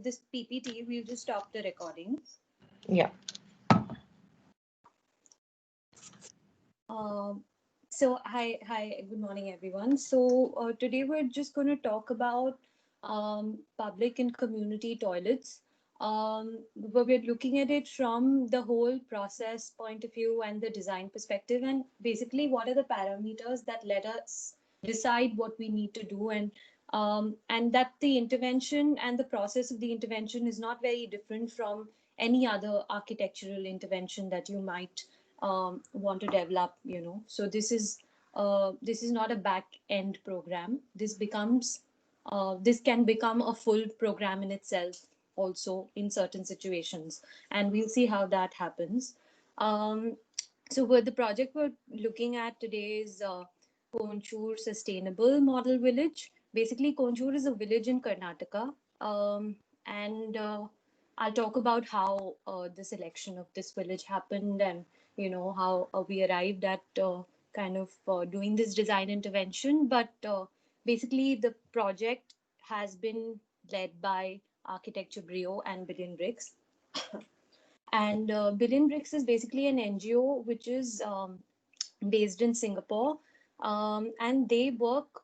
this PPT, we'll just stop the recording. Yeah. Hi, good morning, everyone. So today we're just going to talk about public and community toilets. But we're looking at it from the whole process point of view and the design perspective, and basically what are the parameters that let us decide what we need to do, and that the intervention and the process of the intervention is not very different from any other architectural intervention that you might want to develop. So this is not a back end program. This can become a full program in itself also in certain situations, and we'll see how that happens. So what the project we're looking at today is Konchur Sustainable Model Village. Basically, Konchur is a village in Karnataka, and I'll talk about how the selection of this village happened, and how we arrived at kind of doing this design intervention. But basically, the project has been led by Architecture Brio and Billion Bricks. And Billion Bricks is basically an NGO which is based in Singapore, and they work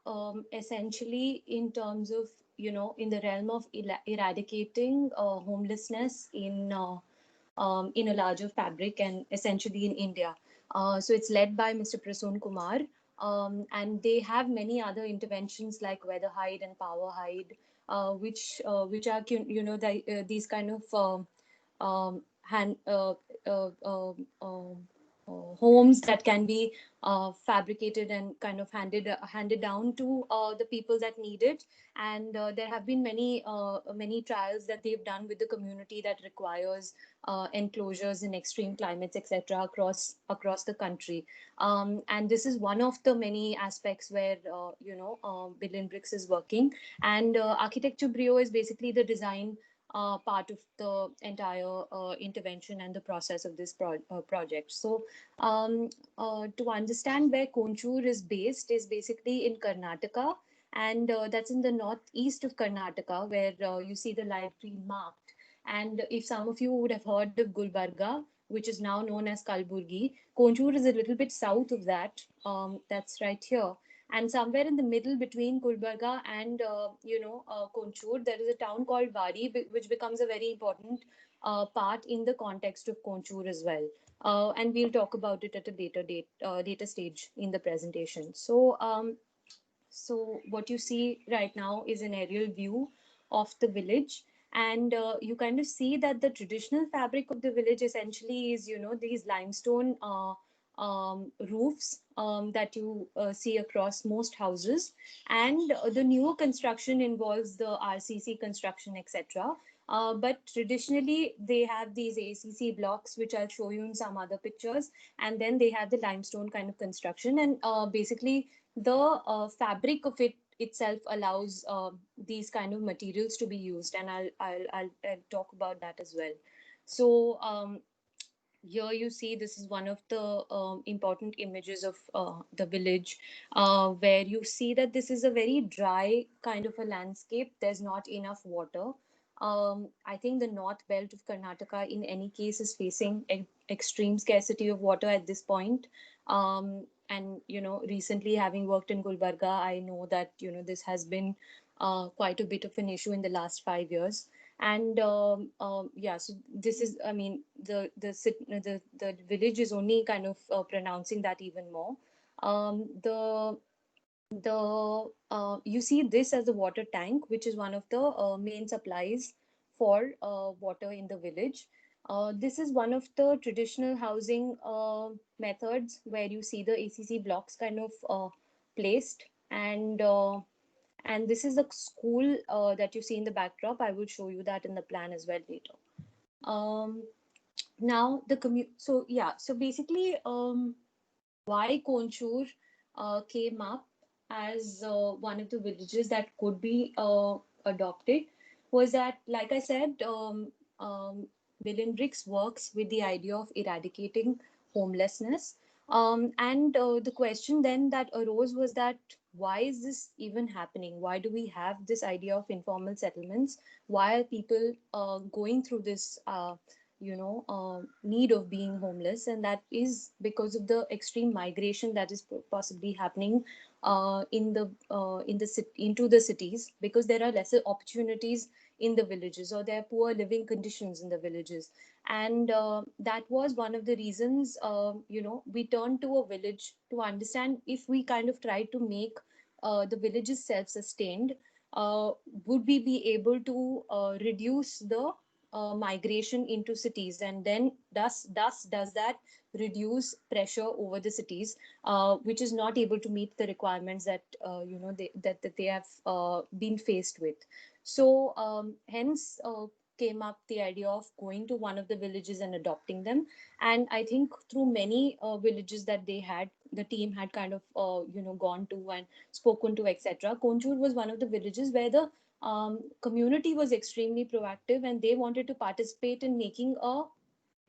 essentially in terms of in the realm of eradicating homelessness in a larger fabric, and essentially in India. So it's led by Mr. Prasoon Kumar, and they have many other interventions like Weather Hide and Power Hide, which are these kind of hand homes that can be fabricated and kind of handed down to the people that need it. And there have been many trials that they've done with the community that requires enclosures in extreme climates, etc., across the country. And this is one of the many aspects where Billion Bricks is working. And Architecture Brio is basically the design part of the entire intervention and the process of this project. So to understand where Konchur is based is basically in Karnataka, and that's in the northeast of Karnataka, where you see the light green marked. And if some of you would have heard of Gulbarga, which is now known as Kalburgi, Konchur is a little bit south of that. That's right here. And somewhere in the middle between Gulbarga and Konchur, there is a town called Wari, which becomes a very important part in the context of Konchur as well. And we'll talk about it at a later stage in the presentation. So what you see right now is an aerial view of the village, and you kind of see that the traditional fabric of the village essentially is, these limestone roofs that you see across most houses, and the newer construction involves the RCC construction, etc. But traditionally, they have these ACC blocks, which I'll show you in some other pictures, and then they have the limestone kind of construction, and basically the fabric of it itself allows these kind of materials to be used, and I'll talk about that as well. So here you see this is one of the important images of the village, where you see that this is a very dry kind of a landscape. There's not enough water. I think the north belt of Karnataka in any case is facing extreme scarcity of water at this point. And recently, having worked in Gulbarga, I know that this has been quite a bit of an issue in the last 5 years. And yeah, so this is, I mean, the village is only kind of pronouncing that even more. The you see this as a water tank, which is one of the main supplies for water in the village. This is one of the traditional housing methods where you see the ACC blocks kind of placed, and this is the school that you see in the backdrop. I will show you that in the plan as well later. Um, Now the so yeah, so basically, why Konchur came up as one of the villages that could be adopted was that, like I said, Billion Bricks works with the idea of eradicating homelessness. And the question then that arose was that why is this even happening? Why do we have this idea of informal settlements? Why are people going through this, need of being homeless? And that is because of the extreme migration that is possibly happening into the cities, because there are lesser opportunities in the villages, or there are poor living conditions in the villages. And that was one of the reasons, we turned to a village to understand if we kind of try to make the villages self-sustained, uh, would we be able to reduce the migration into cities, and then does that reduce pressure over the cities, which is not able to meet the requirements that that they have been faced with. So hence came up the idea of going to one of the villages and adopting them. And I think through many villages that the team had kind of gone to and spoken to, etc. Konchur was one of the villages where the community was extremely proactive, and they wanted to participate in making a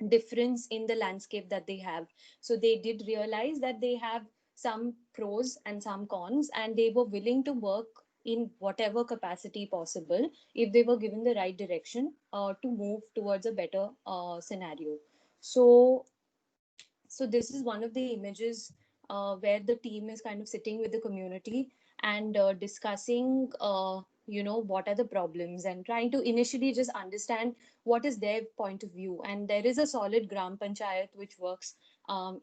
difference in the landscape that they have. So they did realize that they have some pros and some cons, and they were willing to work in whatever capacity possible, if they were given the right direction, to move towards a better scenario. So this is one of the images where the team is kind of sitting with the community and discussing what are the problems, and trying to initially just understand what is their point of view. And there is a solid gram panchayat which works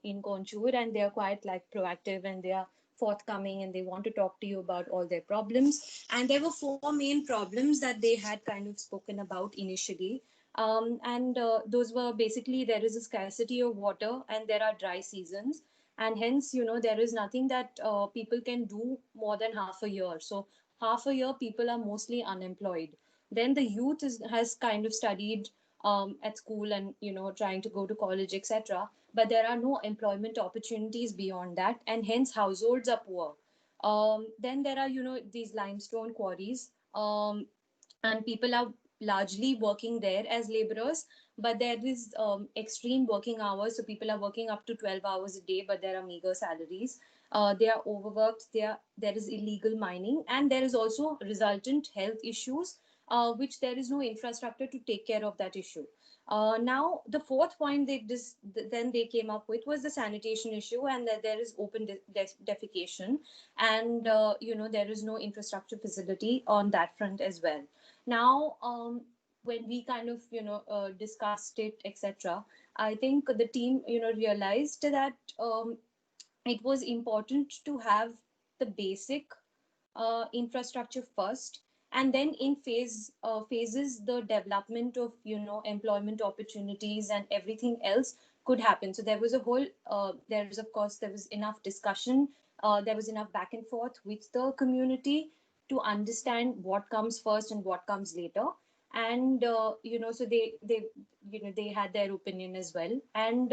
in Konchur, and they are quite like proactive, and they are forthcoming, and they want to talk to you about all their problems. And there were four main problems that they had kind of spoken about initially. And those were basically, there is a scarcity of water, and there are dry seasons, and hence there is nothing that people can do more than half a year. So half a year people are mostly unemployed. Then the youth has kind of studied at school, and trying to go to college, etc., but there are no employment opportunities beyond that, and hence households are poor. Then there are these limestone quarries, and people are largely working there as laborers, but there is extreme working hours, so people are working up to 12 hours a day, but there are meager salaries. They are overworked, there is illegal mining, and there is also resultant health issues, which there is no infrastructure to take care of that issue. Now the fourth point then they came up with was the sanitation issue, and that there is open defecation, and there is no infrastructure facility on that front as well. Now when we kind of discussed it, etc., I think the team realized that it was important to have the basic infrastructure first, and then in phases the development of employment opportunities and everything else could happen. So there was a whole there was enough discussion, there was enough back and forth with the community to understand what comes first and what comes later. And so they had their opinion as well. And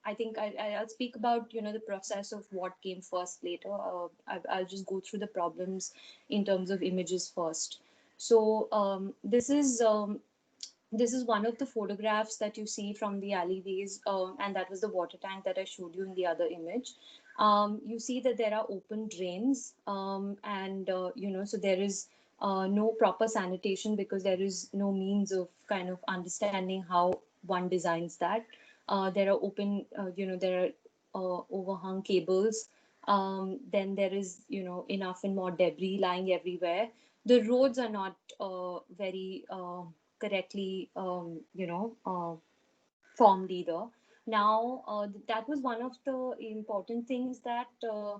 I think I'll speak about the process of what came first later. I'll just go through the problems in terms of images first. So this is one of the photographs that you see from the alleyways, and that was the water tank that I showed you in the other image. You see that there are open drains, and so there is no proper sanitation, because there is no means of kind of understanding how one designs that. There are there are overhung cables. Then there is enough and more debris lying everywhere. The roads are not very correctly formed either. Now that was one of the important things that uh,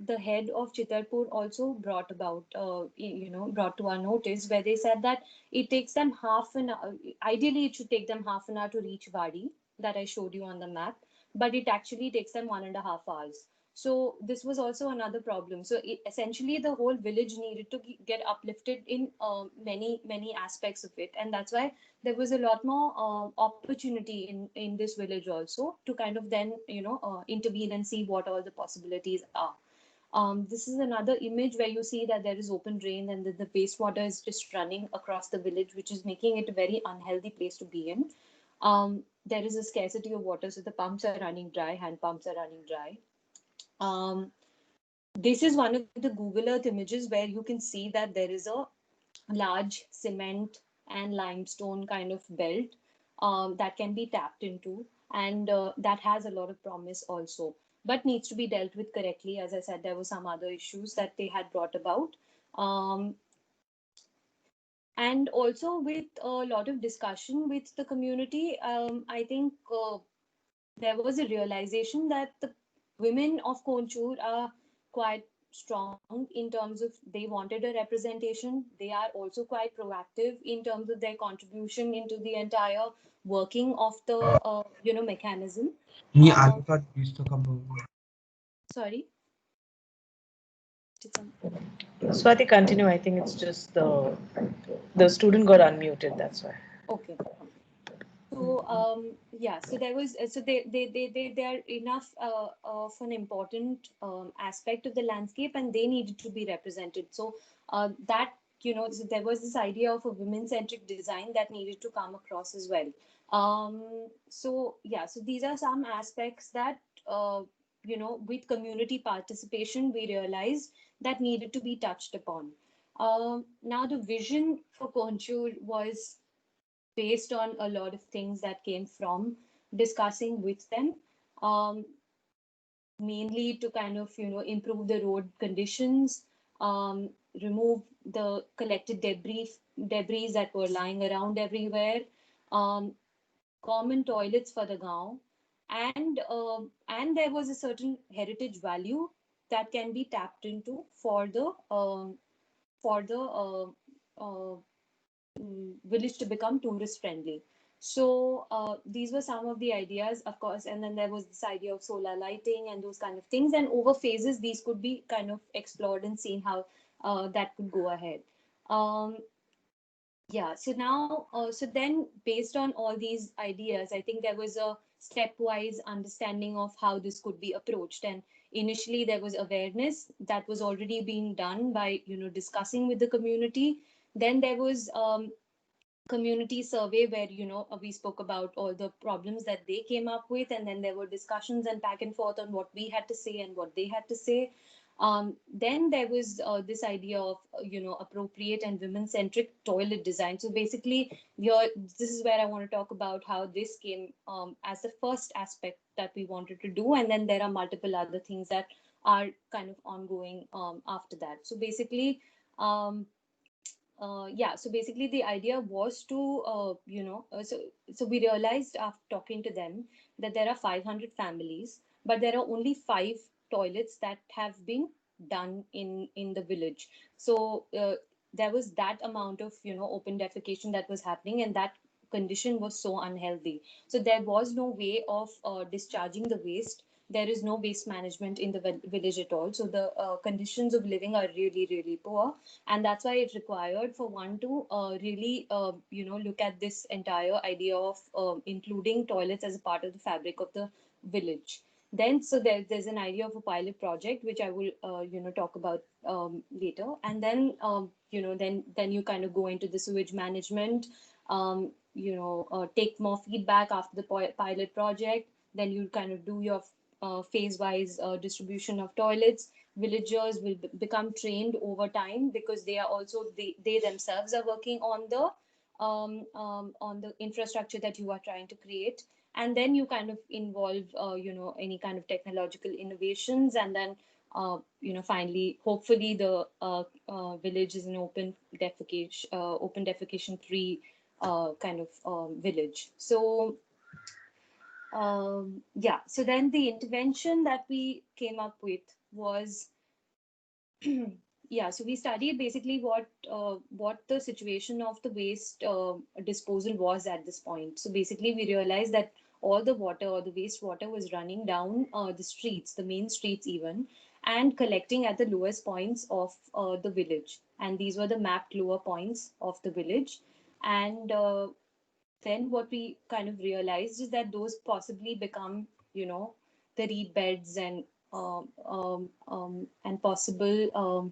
the head of Chitarpur also brought about, brought to our notice, where they said that it takes them half an hour. Ideally, it should take them half an hour to reach Wadi, that I showed you on the map, but it actually takes them 1.5 hours. So this was also another problem. So essentially, the whole village needed to get uplifted in many aspects of it, and that's why there was a lot more opportunity in this village also, to kind of then intervene and see what all the possibilities are. This is another image where you see that there is open drain, and the wastewater is just running across the village, which is making it a very unhealthy place to be in. there is a scarcity of water, so the pumps are running dry, hand pumps are running dry. Um, this is one of the Google Earth images where you can see that there is a large cement and limestone kind of belt that can be tapped into, and that has a lot of promise also, but needs to be dealt with correctly. As I said, there were some other issues that they had brought about. Um, and also with a lot of discussion with the community, I think there was a realization that the women of Konchur are quite strong in terms of they wanted a representation. They are also quite proactive in terms of their contribution into the entire working of the mechanism. Yeah, I Um, thought you used to come over. Sorry. Did some- Swati, continue. I think it's just the student got unmuted. That's why. Okay. So yeah, so there was so they are enough of an important aspect of the landscape, and they needed to be represented. So that so there was this idea of a women-centric design that needed to come across as well. So yeah, so these are some aspects that with community participation we realized that needed to be touched upon. Now the vision for Konchur was based on a lot of things that came from discussing with them, um, mainly to kind of improve the road conditions, um, remove the collected debris that were lying around everywhere, um, common toilets for the gaon, and there was a certain heritage value that can be tapped into for the village to become tourist friendly. So these were some of the ideas, of course, and then there was this idea of solar lighting and those kind of things. And over phases, these could be kind of explored and seen how that could go ahead. Um, yeah, so now, so then based on all these ideas, I think there was a stepwise understanding of how this could be approached. And initially, there was awareness that was already being done by, discussing with the community. Then there was community survey where we spoke about all the problems that they came up with, and then there were discussions and back and forth on what we had to say and what they had to say. Then there was this idea of appropriate and women centric toilet design. So basically this is where I want to talk about how this came as the first aspect that we wanted to do, and then there are multiple other things that are kind of ongoing after that. So basically um, yeah, so basically the idea was to so we realized after talking to them that there are 500 families, but there are only 5 toilets that have been done in the village. So there was that amount of open defecation that was happening, and that condition was so unhealthy. So there was no way of discharging the waste. There is no waste management in the village at all, so the conditions of living are really really poor, and that's why it required for one to really look at this entire idea of including toilets as a part of the fabric of the village. Then so there's an idea of a pilot project which I will talk about later, and then then you kind of go into the sewage management, take more feedback after the pilot project. Then you kind of do your phase wise distribution of toilets. Villagers will become trained over time because they are also they themselves are working on the infrastructure that you are trying to create. And then you kind of involve any kind of technological innovations, and then finally hopefully the village is an open defecation free kind of village. So yeah, so then the intervention that we came up with was yeah, so we studied basically what the situation of the waste disposal was at this point. So basically we realized that all the water or the wastewater was running down the streets, the main streets even, and collecting at the lowest points of the village, and these were the mapped lower points of the village. And then what we kind of realized is that those possibly become, the reed beds and possible,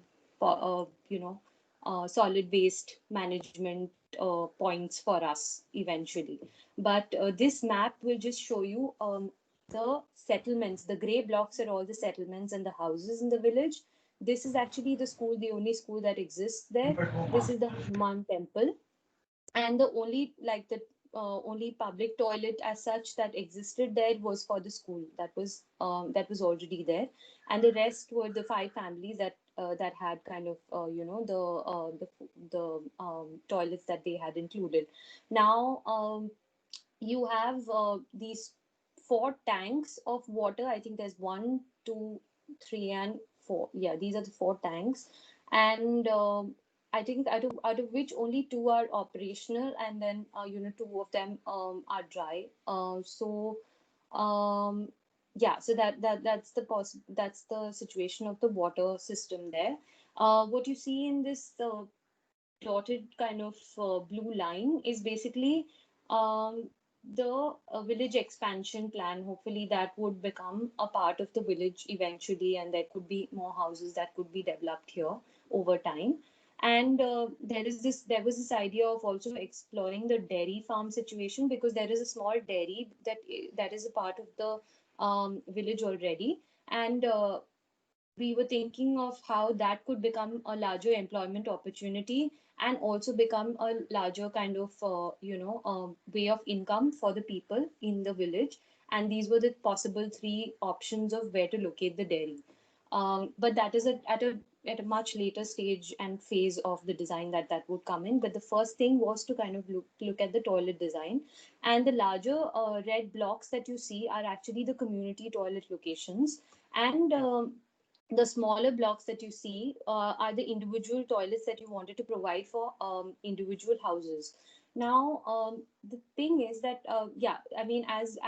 solid waste management points for us eventually. But this map will just show you the settlements. The gray blocks are all the settlements and the houses in the village. This is actually the school, the only school that exists there. This is the Hanuman temple, and the only like the only public toilet as such that existed there was for the school. That was already there, and the rest were the five families that had kind of the toilets that they had included. Now you have these four tanks of water. I think there's one, two, three, and four. Yeah, these are the four tanks, and I think out of which only two are operational, and then two of them are dry. Um, yeah, so that's the situation of the water system there. What you see in this dotted kind of blue line is basically um, the village expansion plan. Hopefully, that would become a part of the village eventually, and there could be more houses that could be developed here over time. And there was this idea of also exploring the dairy farm situation, because there is a small dairy that is a part of the village already, and we were thinking of how that could become a larger employment opportunity, and also become a larger kind of way of income for the people in the village. And these were the possible three options of where to locate the dairy. But that is at a much later stage and phase of the design that would come in. But the first thing was to kind of look at the toilet design, and the larger red blocks that you see are actually the community toilet locations, and the smaller blocks that you see are the individual toilets that you wanted to provide for individual houses. Now, the thing is that yeah, I mean, as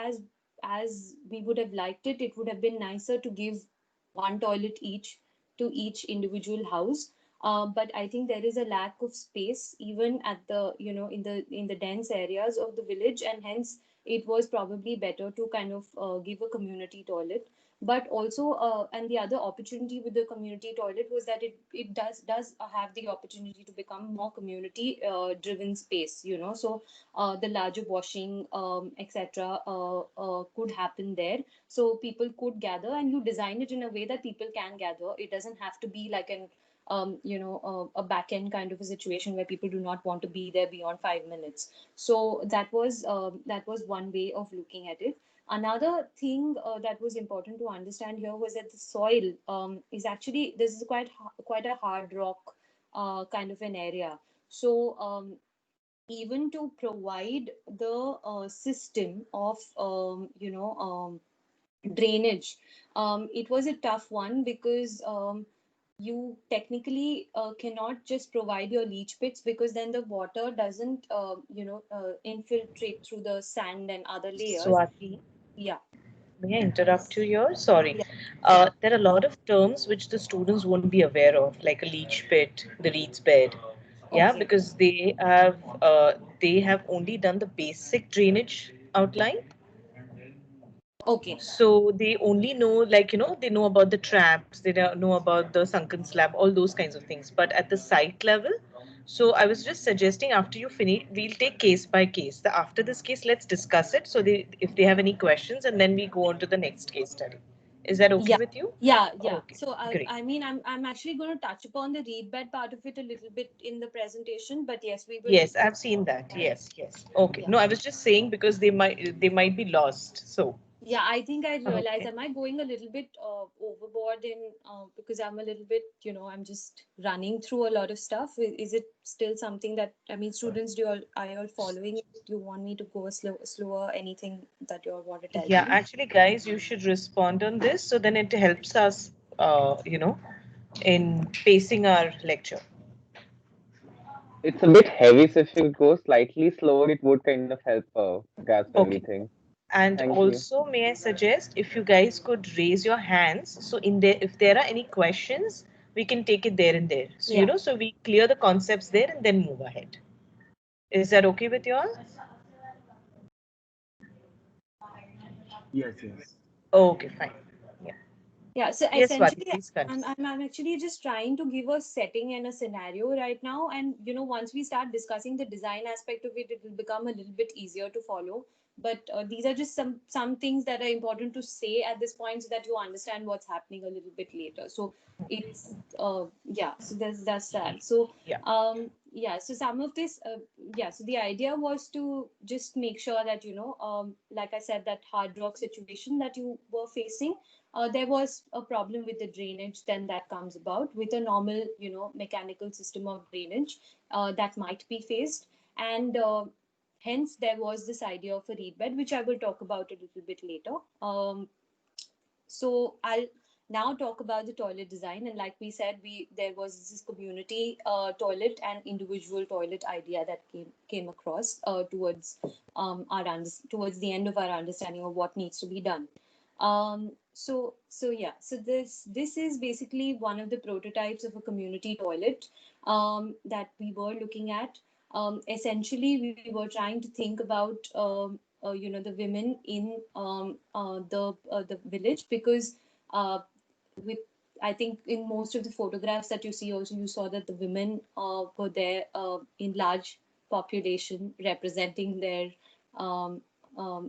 we would have liked it, it would have been nicer to give one toilet each to each individual house. But I think there is a lack of space even at the in the dense areas of the village, and hence it was probably better to kind of give a community toilet. But also and the other opportunity with the community toilet was that it does have the opportunity to become more community driven space, so the larger washing etc could happen there, so people could gather, and you design it in a way that people can gather. It doesn't have to be like an a back end kind of a situation where people do not want to be there beyond 5 minutes. So that was one way of looking at it. Another thing that was important to understand here was that the soil is actually, this is quite a hard rock kind of an area. So even to provide the system of drainage, it was a tough one, because you technically cannot just provide your leach pits, because then the water doesn't infiltrate through the sand and other layers. Swati, Yeah. may I interrupt you here? Sorry. Yeah. There are a lot of terms which the students won't be aware of, like a leach pit, the reeds bed. Yeah, Okay. because they have only done the basic drainage outline. Okay. So they only know, like, they know about the traps, they don't know about the sunken slab, all those kinds of things. But at the site level, so I was just suggesting after you finish, we'll take case by case. After this case, let's discuss it. So if they have any questions, and then we go on to the next case study. Is that okay Yeah. with you? Yeah. Okay, So great. I mean, I'm actually going to touch upon the read bed part of it a little bit in the presentation, but yes, we will. Yes, I've seen that. Yes, yes. Okay. Yeah. No, I was just saying because they might be lost. So, Yeah, I think I realized, okay. am I going a little bit overboard in because I'm a little bit, I'm just running through a lot of stuff. Is it still something that, I mean, students, are you all following it? Do you want me to go slower? Anything that you all want to tell Yeah, me? actually, guys, you should respond on this so then it helps us, in pacing our lecture. It's a bit heavy, so if you go slightly slower, it would kind of help grasp Okay. everything. And Thank you. also, may I suggest if you guys could raise your hands, so in there, if there are any questions, we can take it there and there. So, Yeah. so we clear the concepts there and then move ahead. Is that okay with you all? Yes, yes. Okay, fine. Yeah. Yeah, so Yes, Swati, essentially, please continue. I'm actually just trying to give a setting and a scenario right now. And, once we start discussing the design aspect of it, it will become a little bit easier to follow. But these are just some things that are important to say at this point so that you understand what's happening a little bit later. So it's, yeah, so that's that. So, Yeah. yeah, so some of this, yeah, so the idea was to just make sure that, like I said, that hard rock situation that you were facing, there was a problem with the drainage then that comes about with a normal mechanical system of drainage that might be faced. And hence there was this idea of a reed bed, which I will talk about a little bit later. So I'll now talk about the toilet design. And like we said, we there was this community toilet and individual toilet idea that came across towards towards the end of our understanding of what needs to be done. So yeah, so this is basically one of the prototypes of a community toilet that we were looking at. Essentially, we were trying to think about the women in the village, because with I think in most of the photographs that you see, also you saw that the women were there in large population, representing their um,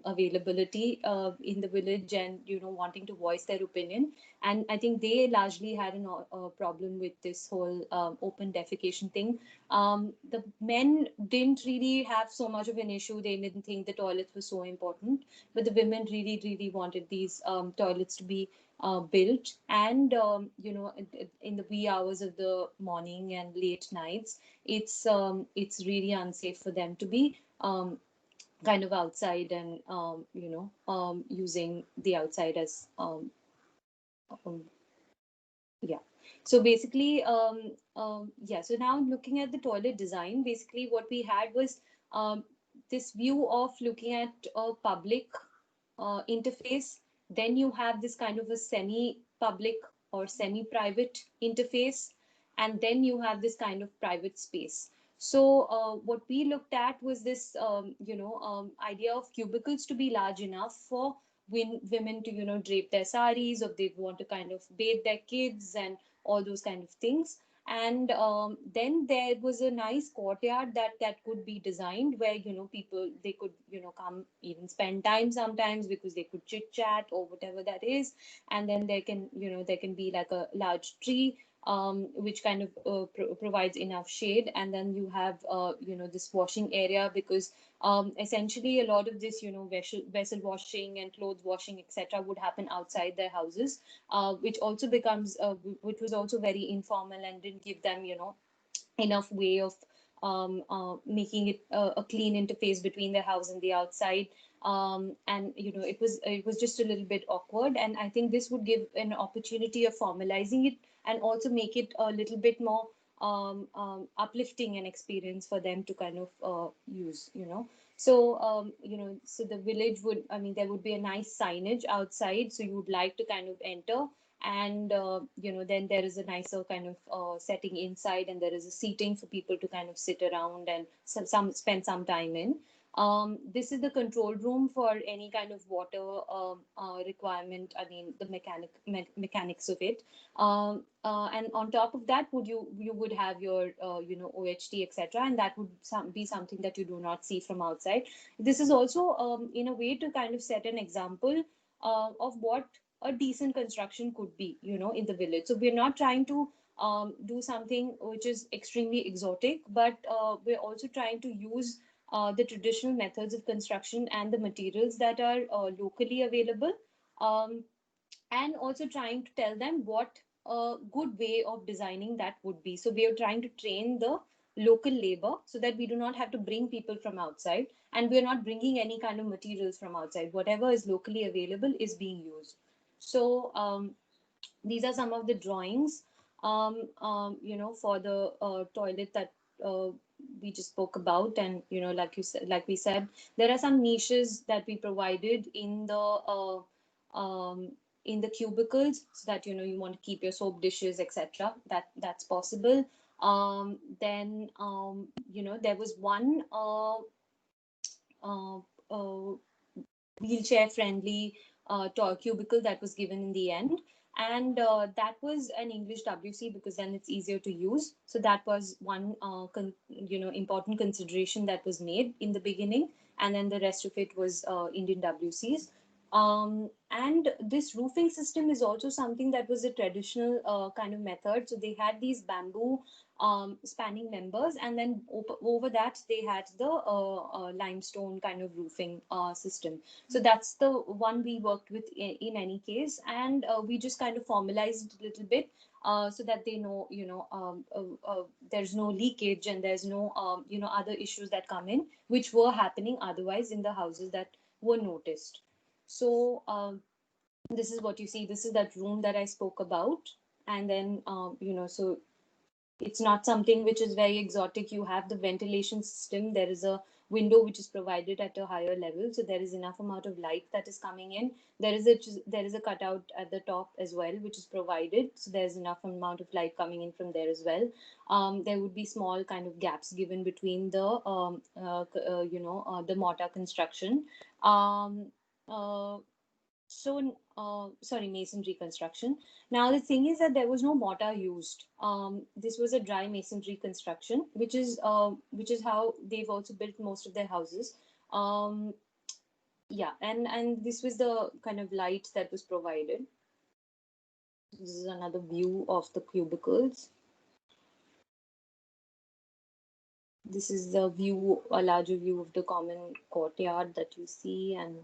availability in the village, and wanting to voice their opinion. And I think they largely had a problem with this whole open defecation thing. The men didn't really have so much of an issue. They didn't think the toilets were so important, but the women really, really wanted these toilets to be built. And in the wee hours of the morning and late nights, it's really unsafe for them to be kind of outside and using the outside as um, yeah. So basically, yeah. So now looking at the toilet design, basically what we had was um, this view of looking at a public interface. Then you have this kind of a semi-public or semi-private interface, and then you have this kind of private space. So what we looked at was this, idea of cubicles to be large enough for women to, drape their saris, or they want to kind of bathe their kids and all those kind of things. And then there was a nice courtyard that could be designed, where people, they could come, even spend time sometimes, because they could chit chat or whatever that is. And then there can be like a large tree which kind of provides enough shade. And then you have this washing area, because essentially a lot of this vessel washing and clothes washing, etc., would happen outside their houses, which was also very informal and didn't give them enough way of making it a clean interface between the house and the outside. And it was just a little bit awkward, and I think this would give an opportunity of formalizing it, and also make it a little bit more uplifting an experience for them to kind of use. So the village would, I mean, there would be a nice signage outside, so you would like to kind of enter. And then there is a nicer kind of setting inside, and there is a seating for people to kind of sit around and some spend some time in. This is the control room for any kind of water requirement. I mean, the mechanics of it. And on top of that, you would have your OHT, etc., and that would be something that you do not see from outside. This is also in a way to kind of set an example of what a decent construction could be, in the village. So we're not trying to do something which is extremely exotic, but we're also trying to use the traditional methods of construction and the materials that are locally available, um, and also trying to tell them what a good way of designing that would be. So we are trying to train the local labor so that we do not have to bring people from outside, and we're not bringing any kind of materials from outside. Whatever is locally available is being used. So these are some of the drawings, for the toilet that uh, we just spoke about. And like we said, there are some niches that we provided in the cubicles, so that you want to keep your soap dishes, etc. That's possible. Then there was one uh, uh, wheelchair friendly cubicle that was given in the end. And that was an English WC because then it's easier to use. So that was one important consideration that was made in the beginning, and then the rest of it was Indian WCs. And this roofing system is also something that was a traditional kind of method. So they had these bamboo spanning members, and then over that they had the limestone kind of roofing system. So that's the one we worked with in any case, and we just kind of formalized a little bit so that they know, there's no leakage and there's no, other issues that come in, which were happening otherwise in the houses that were noticed. So this is what you see. This is that room that I spoke about. And then, so it's not something which is very exotic. You have the ventilation system. There is a window which is provided at a higher level, so there is enough amount of light that is coming in. There is a cutout at the top as well, which is provided, so there's enough amount of light coming in from there as well. There would be small kind of gaps given between the the mortar construction. Um, uh, sorry, masonry construction. Now the thing is that there was no mortar used. This was a dry masonry construction, which is how they've also built most of their houses. um, yeah, and this was the kind of light that was provided. This is another view of the cubicles. This is the view, a larger view of the common courtyard that you see. And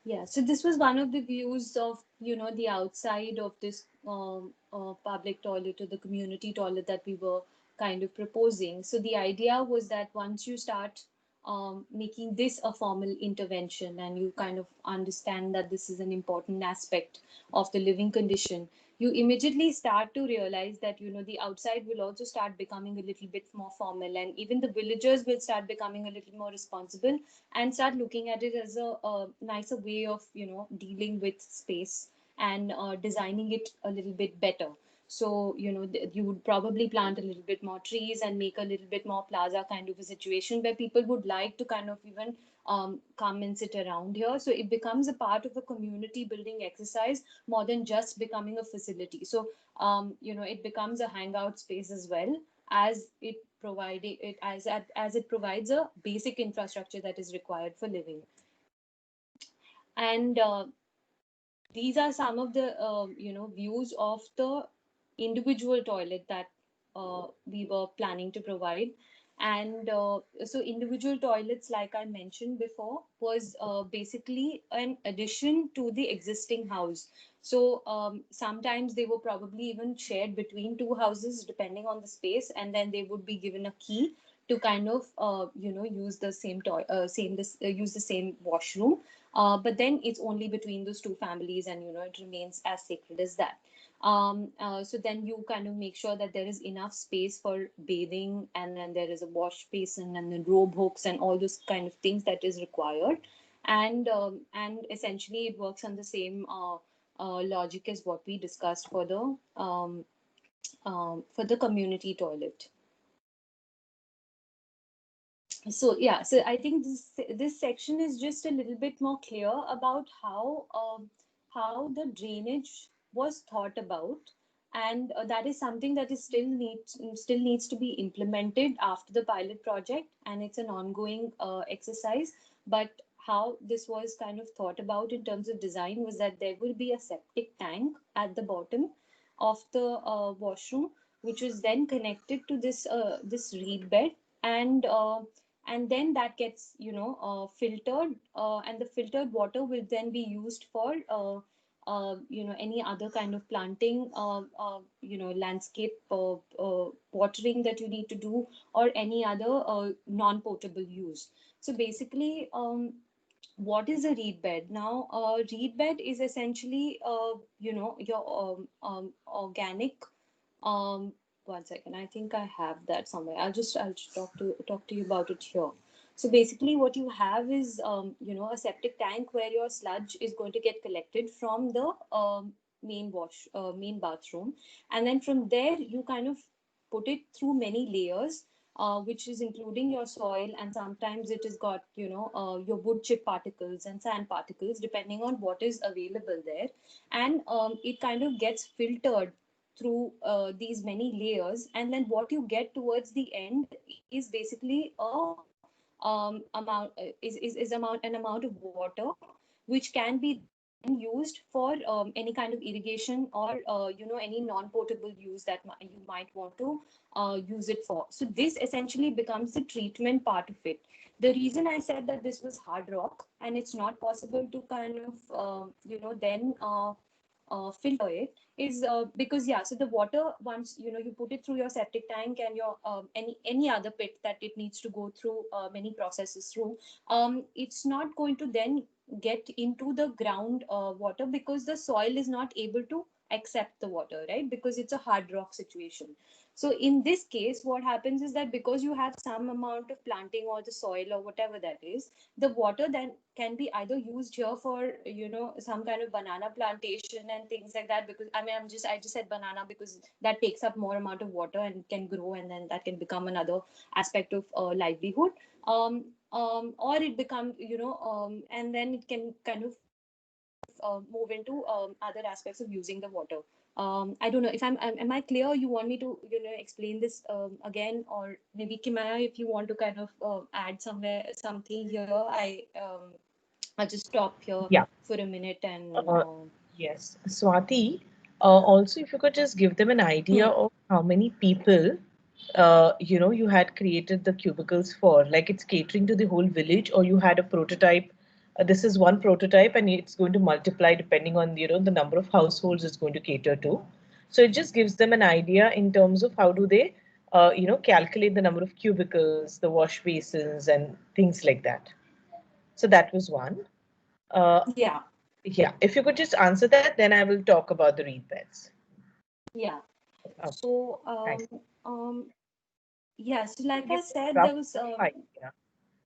yeah, so this was one of the views of, the outside of this public toilet, or the community toilet that we were kind of proposing. So the idea was that once you start making this a formal intervention, and you kind of understand that this is an important aspect of the living condition, you immediately start to realize that, the outside will also start becoming a little bit more formal, and even the villagers will start becoming a little more responsible and start looking at it as a nicer way of, dealing with space, and designing it a little bit better. So, you would probably plant a little bit more trees and make a little bit more plaza kind of a situation where people would like to kind of even come and sit around here. So it becomes a part of a community building exercise more than just becoming a facility. So it becomes a hangout space as well, as it providing it as it provides a basic infrastructure that is required for living. And these are some of the views of the individual toilet that we were planning to provide. And so individual toilets, like I mentioned before, was basically an addition to the existing house. So sometimes they were probably even shared between two houses depending on the space, and then they would be given a key to kind of use the same use the same washroom. But then it's only between those two families, and it remains as sacred as that. So then you kind of make sure that there is enough space for bathing, and then there is a wash basin and then robe hooks and all those kind of things that is required. And essentially it works on the same logic as what we discussed for the community toilet. So yeah, so I think this section is just a little bit more clear about how the drainage was thought about, and that is something that is still needs to be implemented after the pilot project, and it's an ongoing exercise. But how this was kind of thought about in terms of design was that there will be a septic tank at the bottom of the washroom, which was then connected to this reed bed. And then that gets filtered, and the filtered water will then be used for any other kind of planting, landscape watering that you need to do, or any other non-potable use. So basically, what is a reed bed? Now, a reed bed is essentially your organic. One second, I think I have that somewhere. I'll just talk to you about it here. So basically, what you have is a septic tank where your sludge is going to get collected from the main bathroom, and then from there you kind of put it through many layers, which is including your soil, and sometimes it has got, your wood chip particles and sand particles, depending on what is available there. And it kind of gets filtered through these many layers, and then what you get towards the end is basically a amount is amount an amount of water, which can be then used for any kind of irrigation, or any non-potable use that you might want to use it for. So this essentially becomes the treatment part of it. The reason I said that this was hard rock and it's not possible to kind of then filter it is because, yeah, so the water, once you put it through your septic tank and your any other pit that it needs to go through many processes through, it's not going to then get into the ground water, because the soil is not able to accept the water, right? Because it's a hard rock situation. So in this case, what happens is that because you have some amount of planting or the soil or whatever that is, the water then can be either used here for some kind of banana plantation and things like that. Because I mean, I just said banana because that takes up more amount of water and can grow, and then that can become another aspect of livelihood. Or it becomes, and then it can kind of move into other aspects of using the water. I don't know if am I clear? You want me to explain this again, or maybe Kimaya, if you want to kind of add somewhere something here, I'll just stop here Yeah. for a minute and. Uh, yes. Swati, also, if you could just give them an idea of how many people, you had created the cubicles for, like it's catering to the whole village, or you had a prototype. This is one prototype, and it's going to multiply depending on, the number of households it's going to cater to. So it just gives them an idea in terms of how do they, calculate the number of cubicles, the wash basins, and things like that. So that was one. Yeah. Yeah, if you could just answer that, then I will talk about the reed beds. Yeah. Okay, So thanks. yeah. So like Give I them said, a there rough was idea.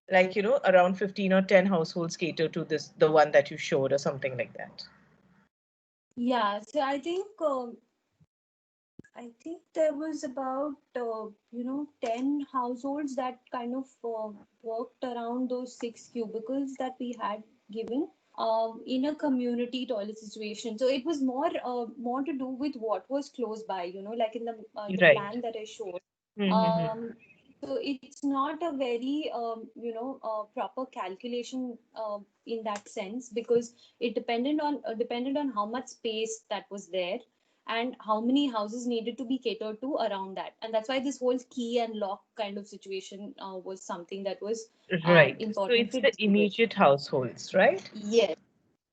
Like, around 15 or 10 households cater to this, the one that you showed, or something like that. yeah. So I think there was about 10 households that kind of worked around those 6 cubicles that we had given in a community toilet situation. So it was more to do with what was close by, like in the Right. plan that I showed. Mm-hmm. So it's not a very proper calculation in that sense, because it depended on how much space that was there and how many houses needed to be catered to around that. And that's why this whole key and lock kind of situation was something that was Right. So important it's to the deal with. immediate households, right? Yes,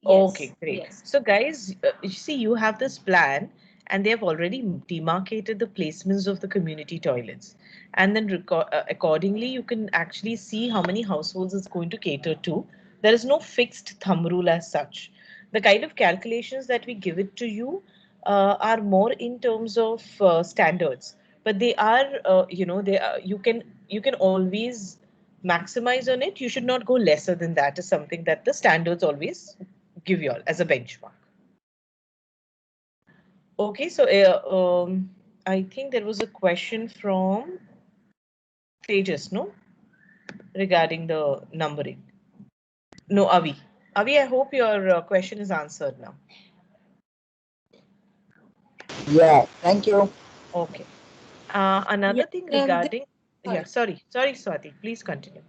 Okay, yes, great. yes. So, guys, you see, you have this plan, and they have already demarcated the placements of the community toilets. And then, accordingly, you can actually see how many households it's going to cater to. There is no fixed thumb rule as such. The kind of calculations that we give it to you are more in terms of standards, but they are, you can always maximize on it. You should not go lesser than that. Is something that the standards always give you all as a benchmark. Okay, so I think there was a question from Tejas, no, regarding the numbering. No, Avi. Avi, I hope your question is answered now. Yeah, thank you. Okay. Yeah. Another thing regarding, yeah, Sorry. sorry, Swati, please continue.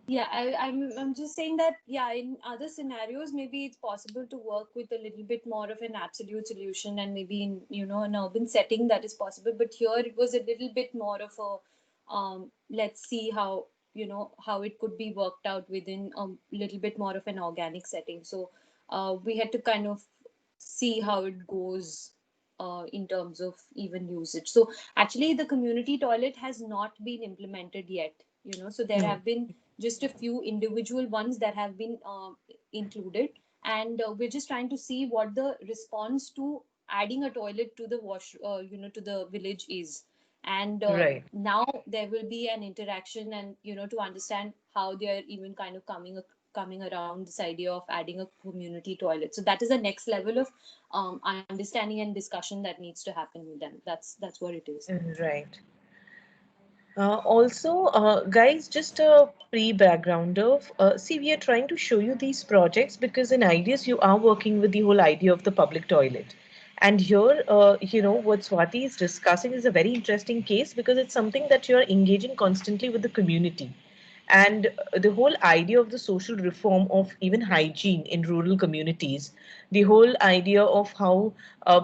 Yeah, I'm just saying that, yeah, in other scenarios maybe it's possible to work with a little bit more of an absolute solution, and maybe in an urban setting that is possible. But here it was a little bit more of a let's see how how it could be worked out within a little bit more of an organic setting. So we had to kind of see how it goes in terms of even usage. So actually, the community toilet has not been implemented yet. So there Hmm. have been just a few individual ones that have been included, and we're just trying to see what the response to adding a toilet to the to the village is. And Right. now there will be an interaction, and to understand how they are even kind of coming around this idea of adding a community toilet. So that is the next level of understanding and discussion that needs to happen with them. That's what it is. Right. Also, guys, just a pre-background of, see, we are trying to show you these projects because in ideas you are working with the whole idea of the public toilet. And here, what Swati is discussing is a very interesting case because it's something that you're engaging constantly with the community. And the whole idea of the social reform of even hygiene in rural communities, the whole idea of how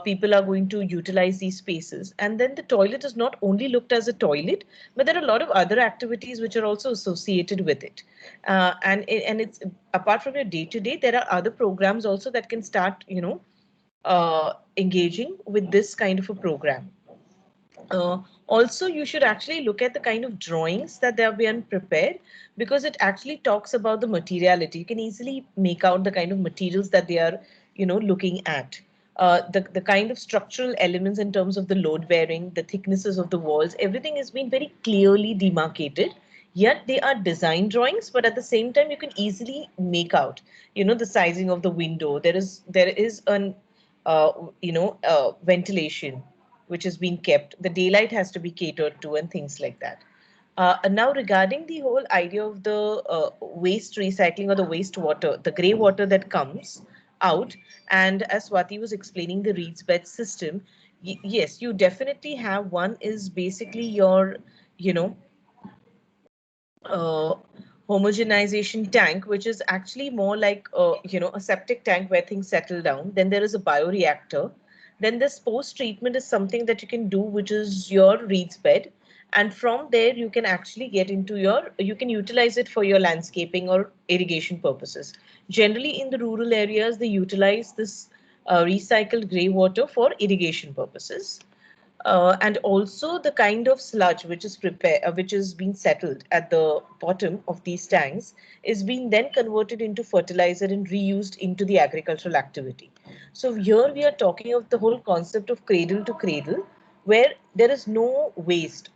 people are going to utilize these spaces. And then the toilet is not only looked as a toilet, but there are a lot of other activities which are also associated with it. And it's apart from your day to day, there are other programs also that can start, engaging with this kind of a program. Also, you should actually look at the kind of drawings that they have been prepared because it actually talks about the materiality. You can easily make out the kind of materials that they are, looking at. The kind of structural elements in terms of the load bearing, the thicknesses of the walls, everything has been very clearly demarcated. Yet they are design drawings, but at the same time, you can easily make out, the sizing of the window. There is an, ventilation which has been kept. The daylight has to be catered to and things like that. And now regarding the whole idea of the waste recycling or the wastewater, the grey water that comes out, and as Swati was explaining the reeds bed system, yes, you definitely have one is basically your, you know, uh, homogenization tank, which is actually more like a septic tank where things settle down. Then there is a bioreactor. Then this post treatment is something that you can do, which is your reeds bed. And from there, you can actually get into you can utilize it for your landscaping or irrigation purposes. Generally, in the rural areas, they utilize this recycled grey water for irrigation purposes. And also the kind of sludge which is prepared, which is being settled at the bottom of these tanks, is being then converted into fertilizer and reused into the agricultural activity. So here we are talking of the whole concept of cradle to cradle, where there is no waste,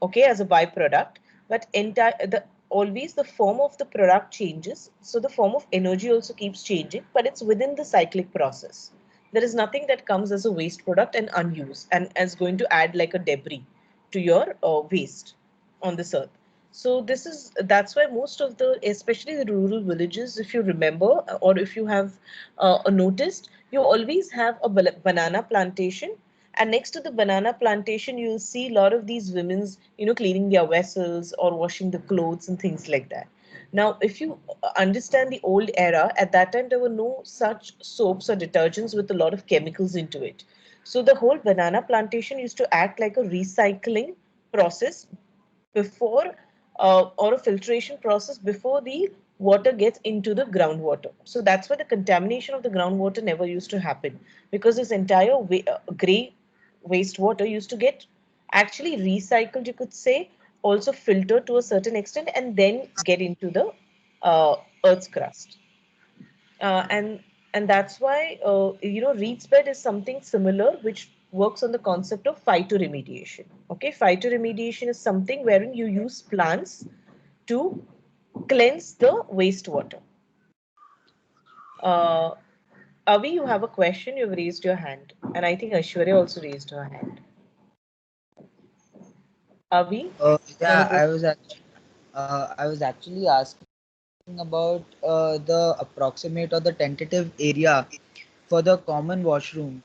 okay, as a byproduct, but entire the always the form of the product changes. So the form of energy also keeps changing, but it's within the cyclic process. There is nothing that comes as a waste product and unused and is going to add like a debris to your waste on this earth. So that's why most of the, especially the rural villages, if you remember or if you have noticed, you always have a banana plantation, and next to the banana plantation you'll see a lot of these women's, cleaning their vessels or washing the clothes and things like that. Now, if you understand the old era, at that time there were no such soaps or detergents with a lot of chemicals into it. So the whole banana plantation used to act like a recycling process before, or a filtration process before the water gets into the groundwater. So that's why the contamination of the groundwater never used to happen, because this entire gray wastewater used to get actually recycled, you could say, also filtered to a certain extent, and then get into the uh, earth's crust. And that's why reeds bed is something similar which works on the concept of phytoremediation. Okay, phytoremediation is something wherein you use plants to cleanse the wastewater. uh, Avi, you have a question, you've raised your hand, and I think Aishwarya also raised her hand. Avi, you want to Yeah, go? I was actually asking about the approximate or the tentative area for the common washrooms.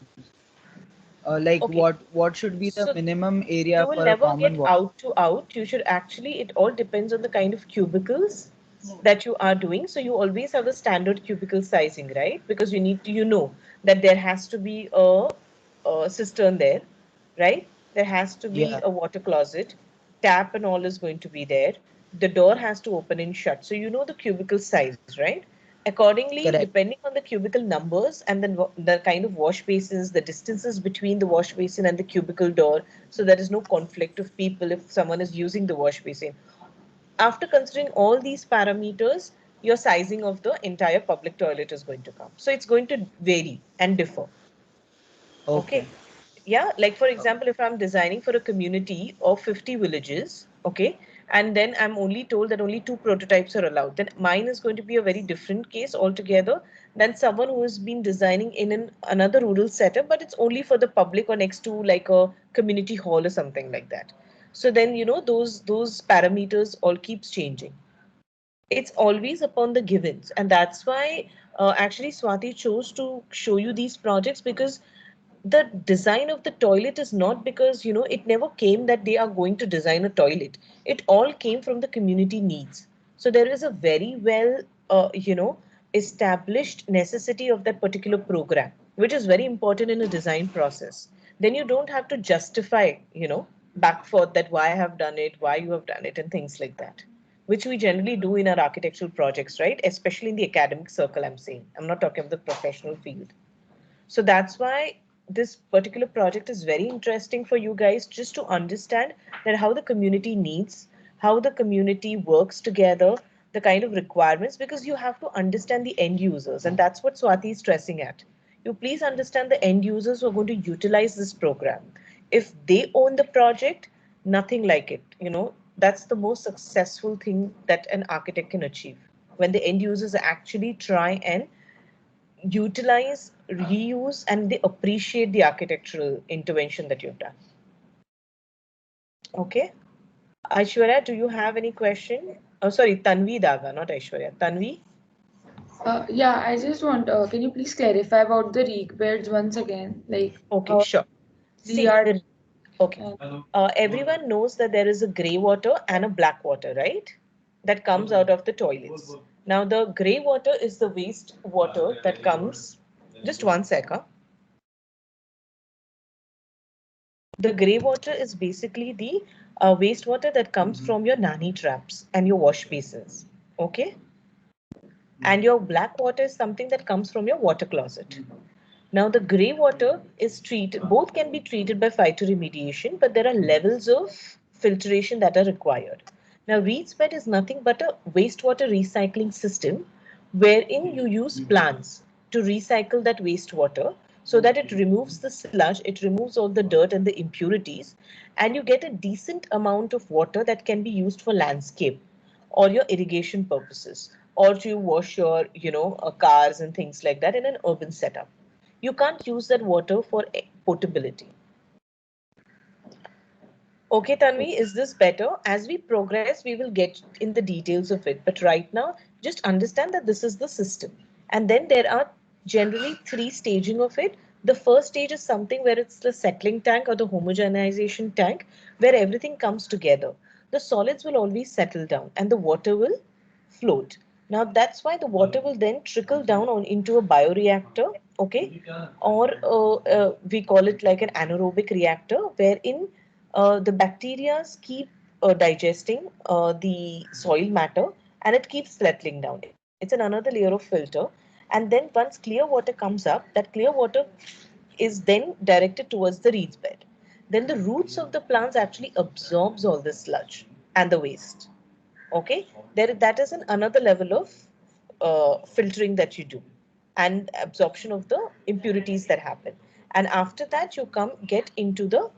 Like Okay, what should be the so minimum area you for will a never common get washroom? out to out. You should actually, it all depends on the kind of cubicles Yeah. that you are doing. So you always have the standard cubicle sizing, right? Because you need to, that there has to be a cistern there, right? There has to be Yeah, a water closet, tap and all is going to be there. The door has to open and shut. So you know the cubicle size, right? Accordingly, correct. depending on the cubicle numbers and then the kind of wash basins, the distances between the wash basin and the cubicle door, so there is no conflict of people if someone is using the wash basin. After considering all these parameters, your sizing of the entire public toilet is going to come. So it's going to vary and differ. Okay. Okay. Yeah, like for example, if I'm designing for a community of 50 villages, okay, and then I'm only told that only two prototypes are allowed, then mine is going to be a very different case altogether than someone who has been designing in another rural setup, but it's only for the public or next to like a community hall or something like that. So then, those parameters all keeps changing. It's always upon the givens, and that's why actually Swati chose to show you these projects, because the design of the toilet is not because it never came that they are going to design a toilet. It all came from the community needs. So there is a very well established necessity of that particular program, which is very important in a design process. Then you don't have to justify back forth that why I have done it, why you have done it, and things like that, which we generally do in our architectural projects, right? Especially in the academic circle, I'm saying. I'm not talking about the professional field. So that's why this particular project is very interesting for you guys, just to understand that how the community needs, how the community works together, the kind of requirements, because you have to understand the end users. And that's what Swati is stressing at. You please understand the end users who are going to utilize this program. If they own the project, nothing like it. That's the most successful thing that an architect can achieve, when the end users actually try and utilize, reuse, and they appreciate the architectural intervention that you've done. Okay. Aishwarya, do you have any question? Oh, sorry, Tanvi Daga, not Aishwarya. Tanvi? Yeah, I just want, can you please clarify about the reek beds once again? Like, Okay, sure. we See, are. okay. Everyone knows that there is a gray water and a black water, right? That comes out of the toilets. Now, the gray water is the waste water that comes. Just one second. The grey water is basically the wastewater that comes from your nanny traps and your wash basins. Okay. And your black water is something that comes from your water closet. Now, the grey water is treated, both can be treated by phytoremediation, but there are levels of filtration that are required. Now, Reed's bed is nothing but a wastewater recycling system wherein you use plants to recycle that wastewater so that it removes the sludge, it removes all the dirt and the impurities, and you get a decent amount of water that can be used for landscape or your irrigation purposes, or to wash your cars and things like that in an urban setup. You can't use that water for potability. Okay, Tanvi, is this better? As we progress, we will get in the details of it. But right now, just understand that this is the system. And then there are generally three staging of it. The first stage is something where it's the settling tank or the homogenization tank, where everything comes together. The solids will always settle down and the water will float. Now that's why the water will then trickle down into a bioreactor, okay, or we call it like an anaerobic reactor, wherein the bacteria keep digesting the soil matter, and it keeps settling down. It's an another layer of filter. And then once clear water comes up, that clear water is then directed towards the reeds bed. Then the roots of the plants actually absorbs all the sludge and the waste. Okay, that is another level of filtering that you do, and absorption of the impurities that happen. And after that, you get into the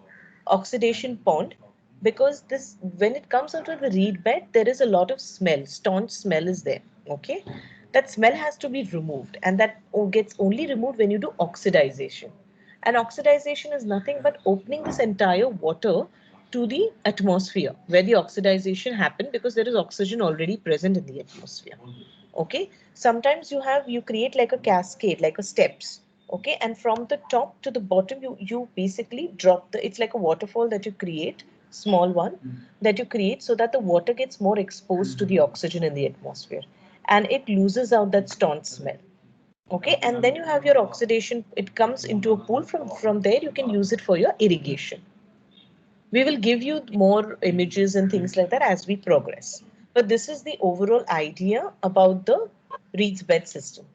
oxidation pond, because this, when it comes out of the reed bed, there is a lot of smell, staunch smell is there. Okay, that smell has to be removed, and that gets only removed when you do oxidization. And oxidization is nothing but opening this entire water to the atmosphere, where the oxidization happened, because there is oxygen already present in the atmosphere. Okay, sometimes you create like a cascade, like a steps. Okay, and from the top to the bottom, you basically drop it's like a waterfall that you create, small one that you create, so that the water gets more exposed to the oxygen in the atmosphere, and it loses out that staunch smell. Okay, and then you have your oxidation, it comes into a pool. From there you can use it for your irrigation. We will give you more images and things like that as we progress, but this is the overall idea about the reeds bed system.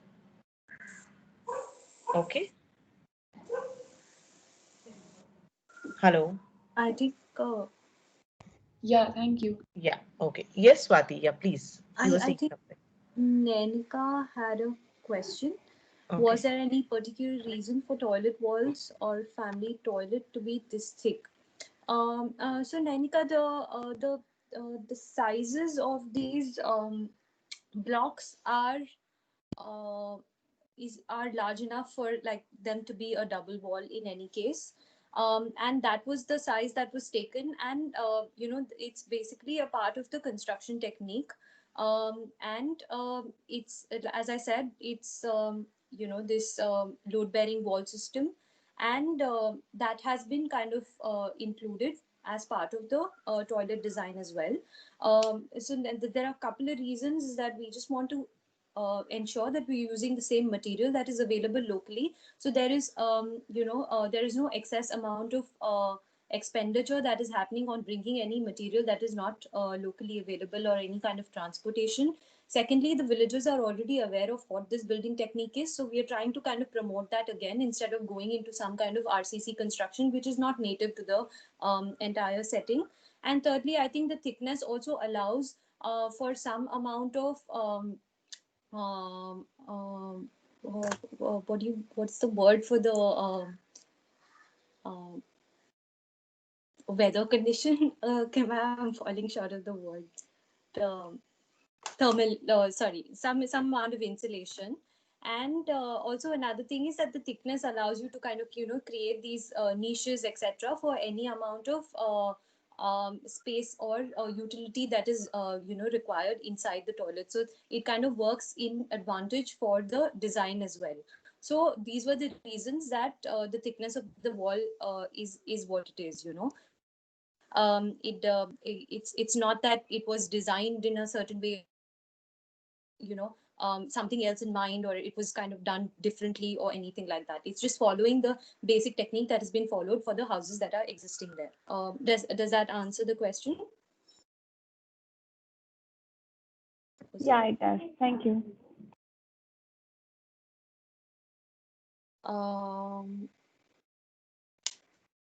Okay, hello. I think Yeah, thank you. Yeah, okay, yes, Swati, yeah, please, you were I saying think something. Nenika had a question. Okay. Was there any particular reason for toilet walls or family toilet to be this thick? So Nenika, the sizes of these blocks uh, are large enough for like them to be a double wall in any case. And that was the size that was taken. And it's basically a part of the construction technique. And it's, as I said, it's this load bearing wall system, and that has been kind of included as part of the toilet design as well. There are a couple of reasons that we just want to ensure that we're using the same material that is available locally. So there is no excess amount of expenditure that is happening on bringing any material that is not locally available, or any kind of transportation. Secondly, the villagers are already aware of what this building technique is, so we are trying to kind of promote that again, instead of going into some kind of RCC construction which is not native to the entire setting. And thirdly, I think the thickness also allows for some amount of um, um, what's the word for the uh, weather condition? I'm falling short of the word. The thermal, sorry, some amount of insulation. And also another thing is that the thickness allows you to kind of create these niches, etc., for any amount of space or utility that is required inside the toilet. So it kind of works in advantage for the design as well. So these were the reasons that the thickness of the wall is what it is. It's not that it was designed in a certain way, or it had something else in mind, or it was kind of done differently or anything like that. It's just following the basic technique that has been followed for the houses that are existing there. Does that answer the question? Yeah, it does. Thank you.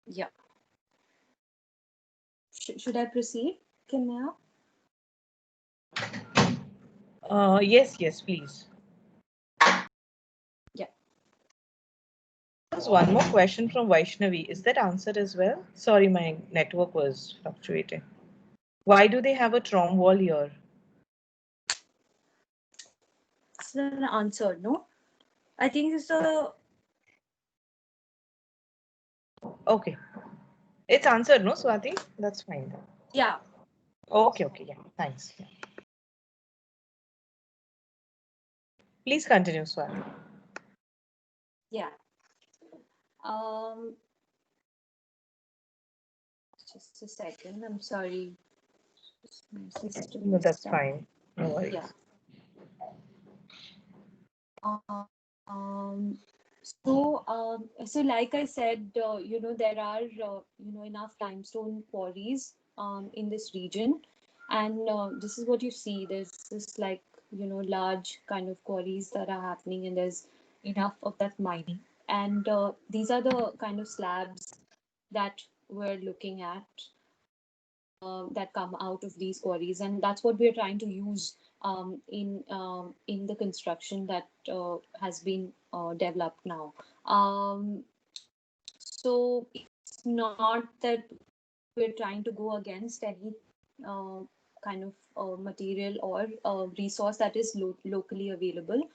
Yeah. Should I proceed, Kimya? Yes, please. Yeah. There's one more question from Vaishnavi. Is that answered as well? Sorry, my network was fluctuating. Why do they have a trom wall here? It's an answer, no? I think it's a... Okay. It's answered, no, Swati? That's fine. Yeah. Okay, yeah, thanks. Yeah. Please continue, Swati. Yeah. Just a second. I'm sorry. My system No, that's stuck. fine. No worries. Yeah. So like I said, there are enough limestone quarries in this region, and this is what you see. There's this large kind of quarries that are happening, and there's enough of that mining. And these are the kind of slabs that we're looking at that come out of these quarries, and that's what we're trying to use in the construction that has been developed now. So it's not that we're trying to go against any kind of material or resource that is locally available.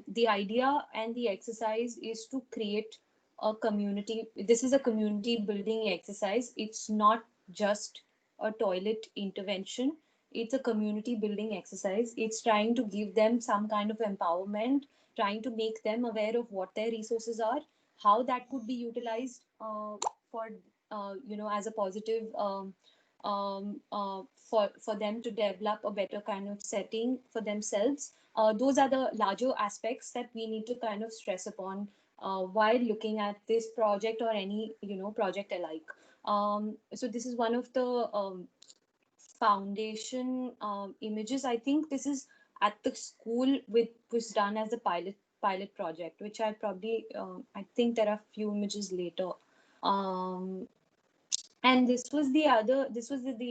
The idea and the exercise is to create a community. This is a community building exercise. It's not just a toilet intervention. It's a community building exercise. It's trying to give them some kind of empowerment, trying to make them aware of what their resources are, how that could be utilized for as a positive for them to develop a better kind of setting for themselves. Those are the larger aspects that we need to kind of stress upon while looking at this project or any project alike. So this is one of the foundation images. I think this is at the school, which was done as a pilot project, which I probably I think there are few images later. And this was the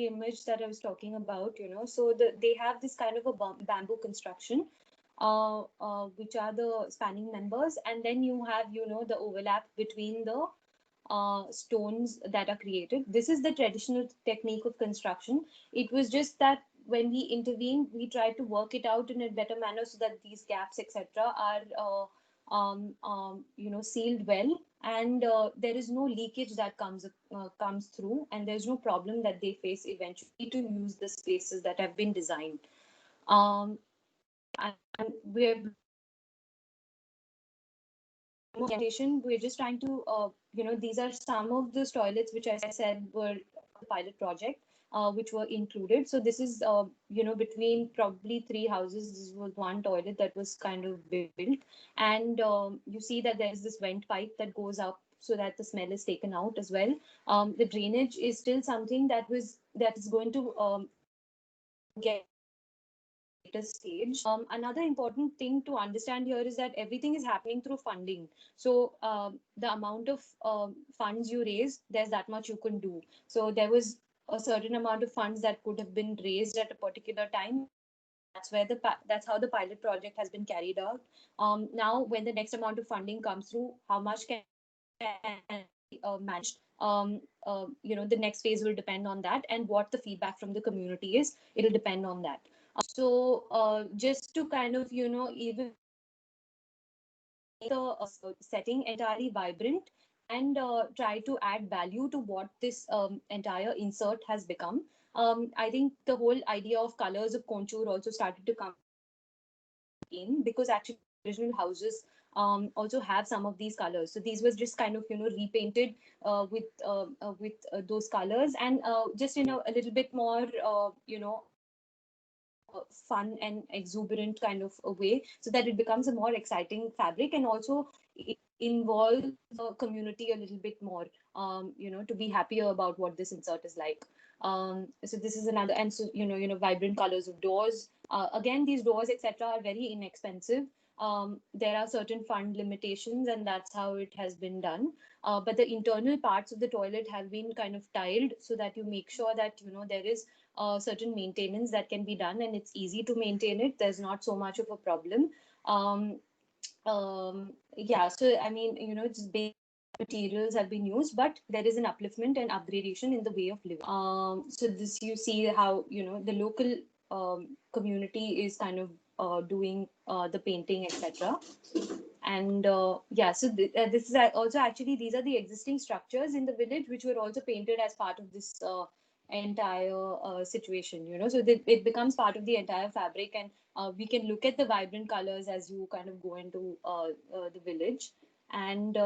image that I was talking about. So they have this kind of a bamboo construction, which are the spanning members, and then you have the overlap between the stones that are created. This is the traditional technique of construction. It was just that when we intervened, we tried to work it out in a better manner so that these gaps, etc., are sealed well, and there is no leakage that comes through, and there's no problem that they face eventually to use the spaces that have been designed. And we're just trying to, these are some of the toilets which I said were the pilot project, which were included. So this is, between probably 3 houses, this was one toilet that was kind of built. And you see that there is this vent pipe that goes up so that the smell is taken out as well. The drainage is still something that is going to get stage. Another important thing to understand here is that everything is happening through funding. So the amount of funds you raise, there's that much you can do. So there was a certain amount of funds that could have been raised at a particular time. That's how the pilot project has been carried out. Now, when the next amount of funding comes through, how much can be managed? The next phase will depend on that, and what the feedback from the community is, it'll depend on that. So just to kind of, even the setting entirely vibrant and try to add value to what this entire insert has become. I think the whole idea of colors of contour also started to come in, because actually original houses also have some of these colors. So these was just kind of, repainted with those colors, and just in a little bit more, fun and exuberant kind of a way, so that it becomes a more exciting fabric, and also it involves the community a little bit more, to be happier about what this insert is like. So this is another, and so, vibrant colors of doors. Again, these doors, etc., are very inexpensive. There are certain fund limitations, and that's how it has been done. But the internal parts of the toilet have been kind of tiled, so that you make sure that, there is certain maintenance that can be done, and it's easy to maintain it. There's not so much of a problem. Yeah, so I mean, just basic materials have been used, but there is an upliftment and upgradation in the way of living. So this, you see how, the local community is kind of doing the painting, etc. And yeah, so this is also, actually, these are the existing structures in the village which were also painted as part of this entire situation, so it becomes part of the entire fabric, and we can look at the vibrant colors as you kind of go into the village. And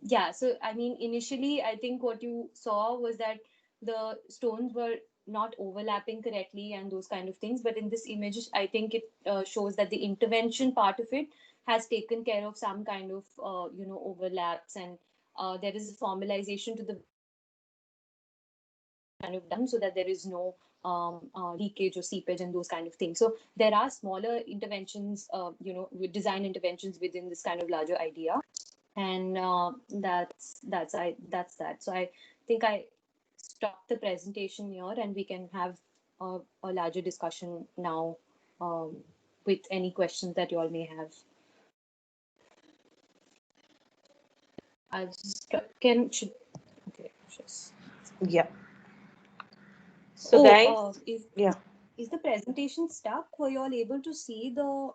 yeah, so I mean, initially I think what you saw was that the stones were not overlapping correctly and those kind of things, but in this image I think it shows that the intervention part of it has taken care of some kind of overlaps, and there is a formalization to the kind of done, so that there is no leakage or seepage and those kind of things. So there are smaller interventions, with design interventions within this kind of larger idea, and that's that. So I think I stop the presentation here, and we can have a larger discussion now with any questions that you all may have. I just Yeah. So guys, is the presentation stuck? Were you all able to see the?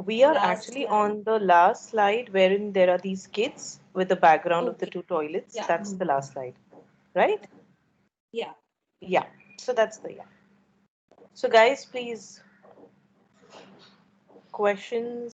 We are actually on the last slide, wherein there are these kids with the background of the two toilets. Yeah. That's the last slide, right? Yeah. Yeah. So that's the So guys, please, questions.